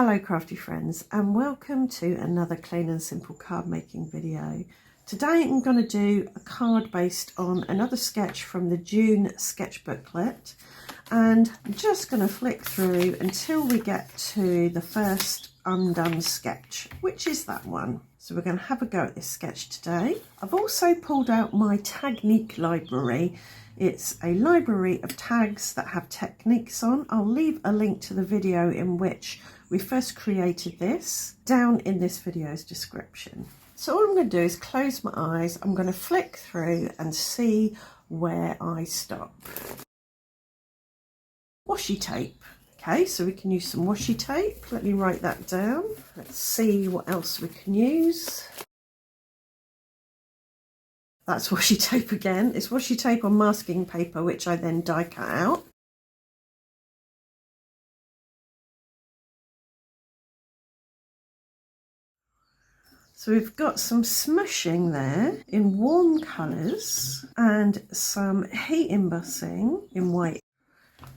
Hello crafty friends, and welcome to another clean and simple card making video. Today I'm going to do a card based on another sketch from the June sketch booklet, and I'm just going to flick through until we get to the first undone sketch, which is that one. So we're going to have a go at this sketch today. I've also pulled out my Technique library. It's a library of tags that have techniques on. I'll leave a link to the video in which we first created this down in this video's description. So all I'm going to do is close my eyes. I'm going to flick through and see where I stop. Washi tape. Okay, so we can use some washi tape. Let me write that down. Let's see what else we can use. That's washi tape again. It's washi tape on masking paper, which I then die cut out. So we've got some smushing there in warm colours and some heat embossing in white.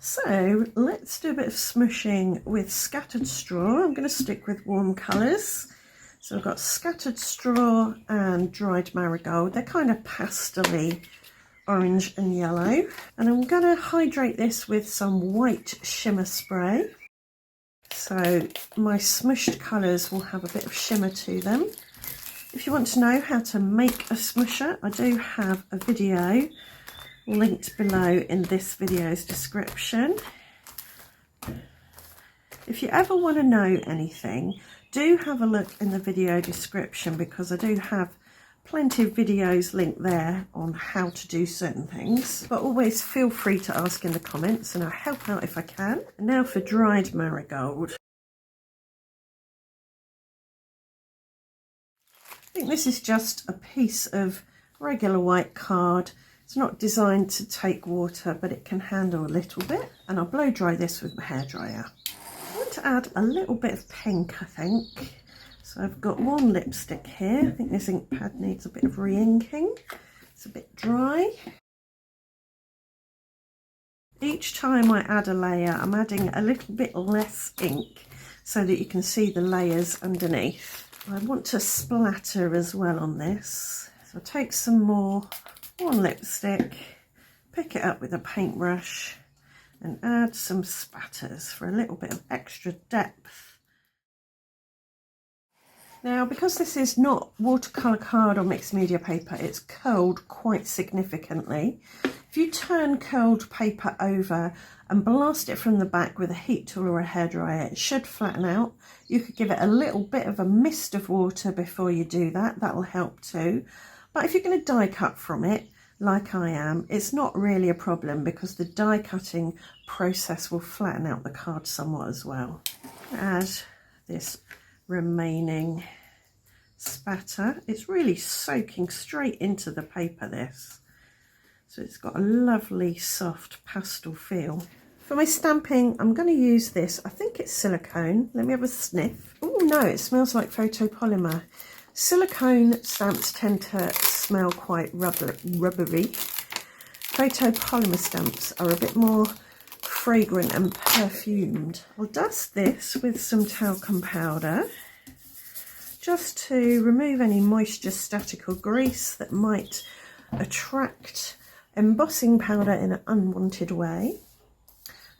So let's do a bit of smushing with scattered straw. I'm going to stick with warm colours. So I've got scattered straw and dried marigold. They're kind of pastel-y orange and yellow. And I'm going to hydrate this with some white shimmer spray. So my smushed colours will have a bit of shimmer to them. If you want to know how to make a smusher, I do have a video linked below in this video's description. If you ever want to know anything, do have a look in the video description, because I do have plenty of videos linked there on how to do certain things. But always feel free to ask in the comments and I'll help out if I can. And now for dried marigold. I think this is just a piece of regular white card. It's not designed to take water, but it can handle a little bit. And I'll blow dry this with my hairdryer. I want to add a little bit of pink, I think. So I've got one lipstick here. I think this ink pad needs a bit of re-inking. It's a bit dry. Each time I add a layer, I'm adding a little bit less ink so that you can see the layers underneath. I want to splatter as well on this. So I'll take some more, one lipstick, pick it up with a paintbrush and add some spatters for a little bit of extra depth. Now, because this is not watercolour card or mixed media paper, it's curled quite significantly. If you turn curled paper over and blast it from the back with a heat tool or a hairdryer, it should flatten out. You could give it a little bit of a mist of water before you do that. That will help too. But if you're going to die cut from it, like I am, it's not really a problem because the die cutting process will flatten out the card somewhat as well. Add this remaining spatter. It's really soaking straight into the paper, this. So it's got a lovely soft pastel feel. For my stamping, I'm going to use this. I think it's silicone. Let me have a sniff. Oh no, it smells like photopolymer. Silicone stamps tend to smell quite rubbery. Photopolymer stamps are a bit more fragrant and perfumed. I'll dust this with some talcum powder just to remove any moisture, static or grease that might attract embossing powder in an unwanted way.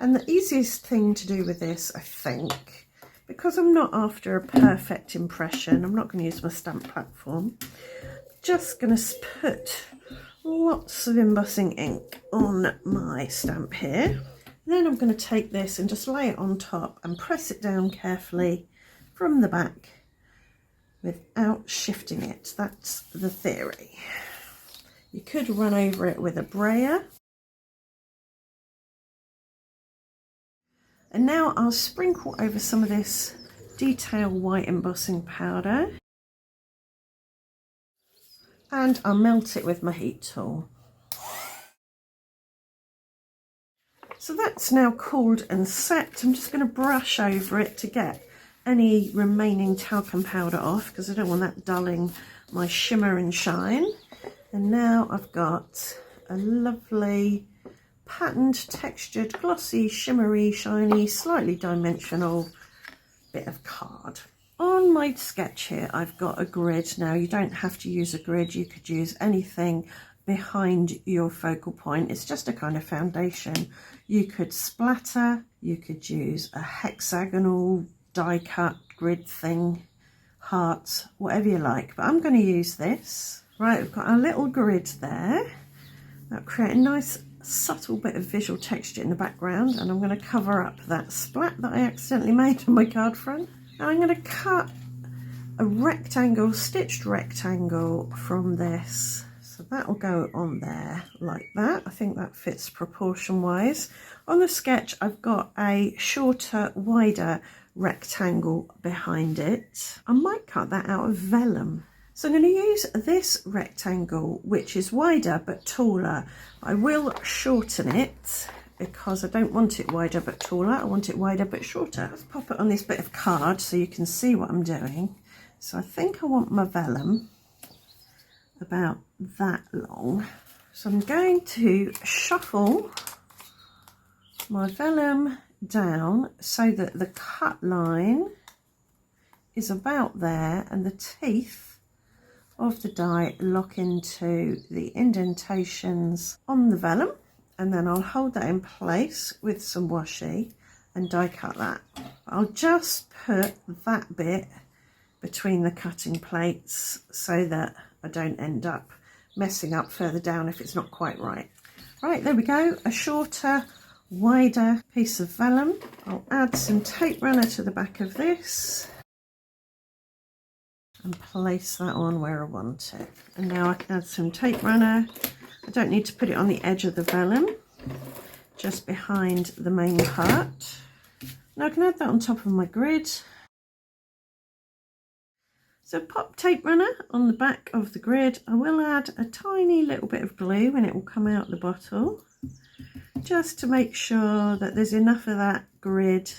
And the easiest thing to do with this, I think, because I'm not after a perfect impression, I'm not going to use my stamp platform, just going to put lots of embossing ink on my stamp here. Then I'm going to take this and just lay it on top and press it down carefully from the back without shifting it. That's the theory. You could run over it with a brayer. And now I'll sprinkle over some of this detail white embossing powder. And I'll melt it with my heat tool. So that's now cooled and set. I'm just going to brush over it to get any remaining talcum powder off, because I don't want that dulling my shimmer and shine. And now I've got a lovely patterned, textured, glossy, shimmery, shiny, slightly dimensional bit of card. On my sketch here, I've got a grid. Now, you don't have to use a grid. You could use anything behind your focal point. It's just a kind of foundation. You could splatter, you could use a hexagonal die cut grid thing, hearts, whatever you like, but I'm going to use this. Right, we've got a little grid there. That'll create a nice subtle bit of visual texture in the background, and I'm going to cover up that splat that I accidentally made on my card front. And I'm going to cut a rectangle, stitched rectangle from this. So that will go on there like that. I think that fits proportion wise. On the sketch, I've got a shorter, wider rectangle behind it. I might cut that out of vellum. So I'm going to use this rectangle, which is wider but taller. I will shorten it because I don't want it wider but taller. I want it wider but shorter. Let's pop it on this bit of card so you can see what I'm doing. So I think I want my vellum about that long. So I'm going to shuffle my vellum down so that the cut line is about there and the teeth of the die lock into the indentations on the vellum, and then I'll hold that in place with some washi and die cut that. I'll just put that bit between the cutting plates so that I don't end up messing up further down if it's not quite right. Right, there we go, a shorter, wider piece of vellum. I'll add some tape runner to the back of this and place that on where I want it. And now I can add some tape runner. I don't need to put it on the edge of the vellum, just behind the main part. Now I can add that on top of my grid. So pop tape runner on the back of the grid. I will add a tiny little bit of glue and it will come out the bottle, just to make sure that there's enough of that grid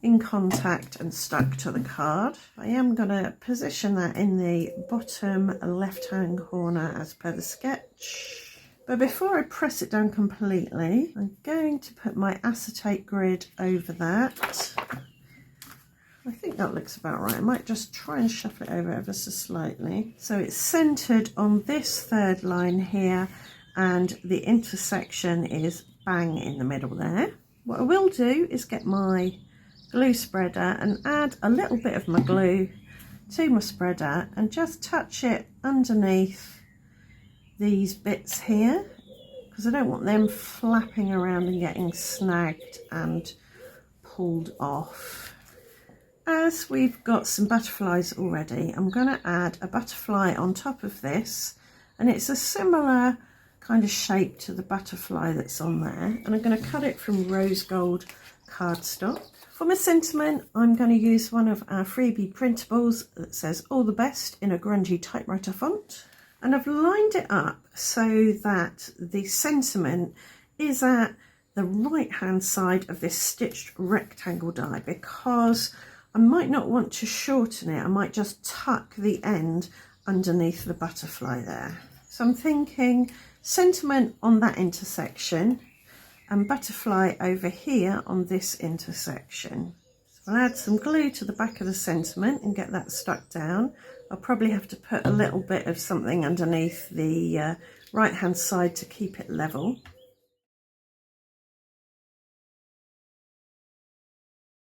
in contact and stuck to the card. I am going to position that in the bottom left hand corner as per the sketch. But before I press it down completely, I'm going to put my acetate grid over that. I think that looks about right. I might just try and shuffle it over ever so slightly. So it's centered on this third line here and the intersection is bang in the middle there. What I will do is get my glue spreader and add a little bit of my glue to my spreader and just touch it underneath these bits here, because I don't want them flapping around and getting snagged and pulled off. As we've got some butterflies already, I'm going to add a butterfly on top of this, and it's a similar kind of shape to the butterfly that's on there, and I'm going to cut it from rose gold cardstock. For my sentiment, I'm going to use one of our freebie printables that says all the best in a grungy typewriter font, and I've lined it up so that the sentiment is at the right hand side of this stitched rectangle die, because I might not want to shorten it. I might just tuck the end underneath the butterfly there. So I'm thinking sentiment on that intersection and butterfly over here on this intersection. So I'll add some glue to the back of the sentiment and get that stuck down. I'll probably have to put a little bit of something underneath the right hand side to keep it level.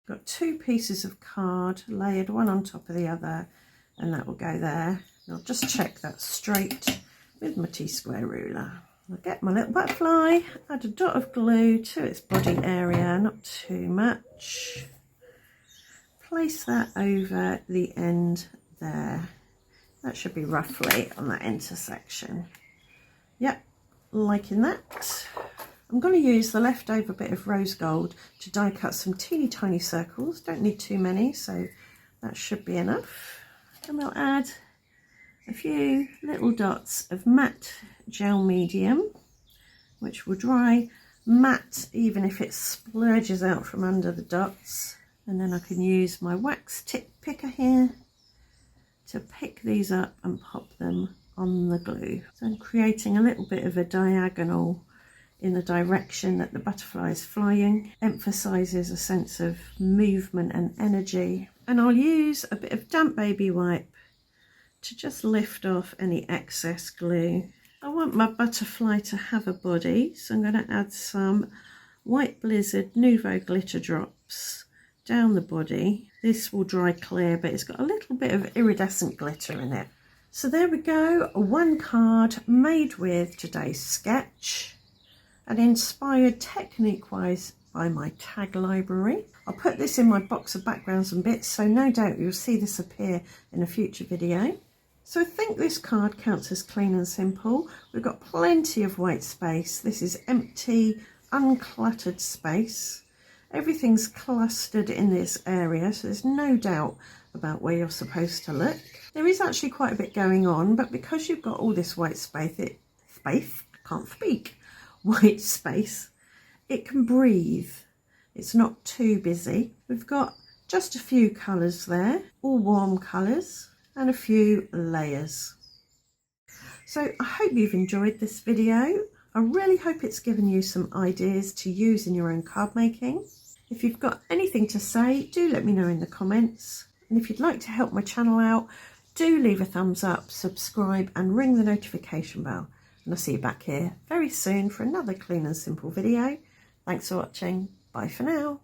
Got two pieces of card layered one on top of the other, and that will go there. And I'll just check that straight with my T-square ruler. I'll get my little butterfly, add a dot of glue to its body area, not too much. Place that over the end there. That should be roughly on that intersection. Yep, liking that. I'm going to use the leftover bit of rose gold to die cut some teeny tiny circles. Don't need too many, so that should be enough. And we'll add a few little dots of matte gel medium, which will dry matte even if it splurges out from under the dots. And then I can use my wax tip picker here to pick these up and pop them on the glue. So I'm creating a little bit of a diagonal in the direction that the butterfly is flying, emphasises a sense of movement and energy. And I'll use a bit of damp baby wipe to just lift off any excess glue. I want my butterfly to have a body, so I'm going to add some White Blizzard Nouveau glitter drops down the body. This will dry clear, but it's got a little bit of iridescent glitter in it. So there we go, one card made with today's sketch and inspired technique-wise by my tag library. I'll put this in my box of backgrounds and bits, so no doubt you'll see this appear in a future video. So I think this card counts as clean and simple. We've got plenty of white space. This is empty, uncluttered space. Everything's clustered in this area, so there's no doubt about where you're supposed to look. There is actually quite a bit going on, but because you've got all this white space, white space, it can breathe. It's not too busy. We've got just a few colours there, all warm colours, and a few layers. So I hope you've enjoyed this video. I really hope it's given you some ideas to use in your own card making. If you've got anything to say, do let me know in the comments. And if you'd like to help my channel out, do leave a thumbs up, subscribe and ring the notification bell. And I'll see you back here very soon for another clean and simple video. Thanks for watching. Bye for now.